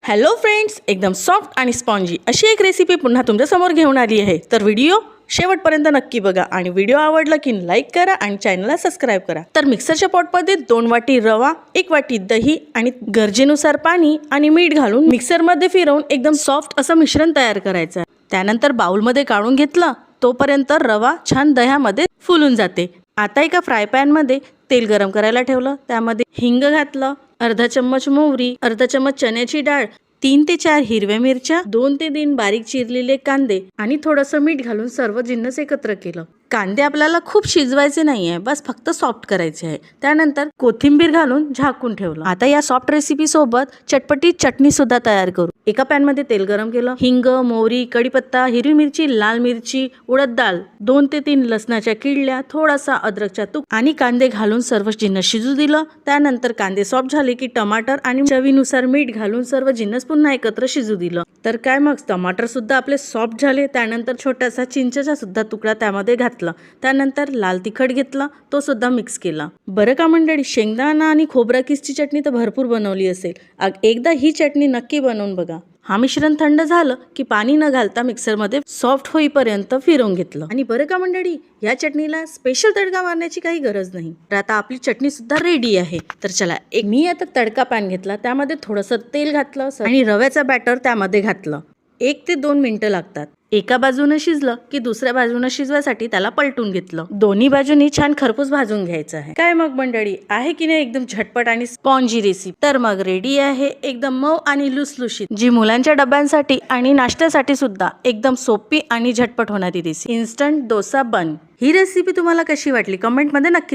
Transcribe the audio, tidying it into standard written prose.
Hello friends, एकदम soft आणि spongy अशी एक रेसिपी पुन्हा तुमच्यासमोर घेऊन आली आहे. तर व्हिडिओ शेवटपर्यंत नक्की बघा आणि व्हिडिओ आवडला की लाईक करा आणि चॅनलला सबस्क्राईब करा. तर मिक्सरच्या पॉटमध्ये 2 वाटी रवा, 1 वाटी दही आणि गरजेनुसार पाणी आणि मीठ घालून मिक्सरमध्ये फिरवून एकदम सॉफ्ट असं मिश्रण तयार करायचं आहे. त्यानंतर बाउलमध्ये काढून घेतलं. तोपर्यंत रवा छान दह्यामध्ये फुलून जाते. आता एका फ्राय पॅनमध्ये तेल गरम करायला ठेवलं. त्यामध्ये हिंग घातलं, अर्धा चम्मच मोहरी, अर्धा चम्मच चण्याची डाळ, 3 ते 4 हिरव्या मिरच्या, 2 ते 3 बारीक चिरलेले कांदे आणि थोडंसं मीठ घालून सर्व जिन्नस एकत्र केलं. कांदे आपल्याला खूप शिजवायचे नाहीये, बस फक्त सॉफ्ट करायचे आहे. त्यानंतर कोथिंबीर घालून झाकून ठेवलं. आता या सॉफ्ट रेसिपी सोबत चटपटी चटणी सुद्धा तयार करू. एका पॅन मध्ये तेल गरम केलं. हिंग, मोहरी, कढीपत्ता, हिरवी मिरची, लाल मिरची, उडद डाळ, 2 ते 3 लसणाच्या किडल्या, थोडासा अद्रकचा तुक आणि कांदे घालून सर्व जिन्नस शिजू दिलं. त्यानंतर कांदे सॉफ्ट झाले की टमाटर आणि चवीनुसार मीठ घालून सर्व जिन्नस पुन्हा एकत्र शिजू दिलं. तर काय मग टमाटर सुद्धा आपले सॉफ्ट झाले. त्यानंतर छोटासा चिंचेचा सुद्धा तुकडा त्यामध्ये घातला. त्यानंतर लाल तिखट घेतला, तो सुद्धा मिक्स केला. बरं का मंडळी, शेंगदाणा आणि खोबरा किसची चटणी तर भरपूर बनवली असेल. एकदा ही चटणी नक्की बनवून बघा. हा मिश्रण थंड झालं की पाणी न घालता मिक्सरमध्ये सॉफ्ट होईपर्यंत फिरवून घेतलं. आणि बरं का मंडळी, या चटणीला स्पेशल तडका मारण्याची काही गरज नाही. तर आता आपली चटणी सुद्धा रेडी आहे. तर चला, मी आता तडका पॅन घेतला. त्यामध्ये थोडंसं तेल घातलं आणि रव्याचा बॅटर त्यामध्ये घातलं. 1 ते 2 मिनिटं लागतात. एका बाजूने शिजलं की दुसऱ्या बाजूने शिजवायसाठी त्याला पलटून घेतलं. दोन्ही बाजूनी छान खरपूस भाजून घ्यायचं आहे. काय मग मंडळी, आहे की नाही एकदम झटपट आणि स्पॉन्जी रेसिपी? तर मग रेडी आहे एकदम मऊ आणि लुसलुशीत, जी मुलांच्या डब्यांसाठी आणि नाश्त्यासाठी सुद्धा एकदम सोपी आणि झटपट होणारी रेसिपी, इन्स्टंट डोसा बन. ही रेसिपी तुम्हाला कशी वाटली कमेंट मध्ये नक्की सांगा.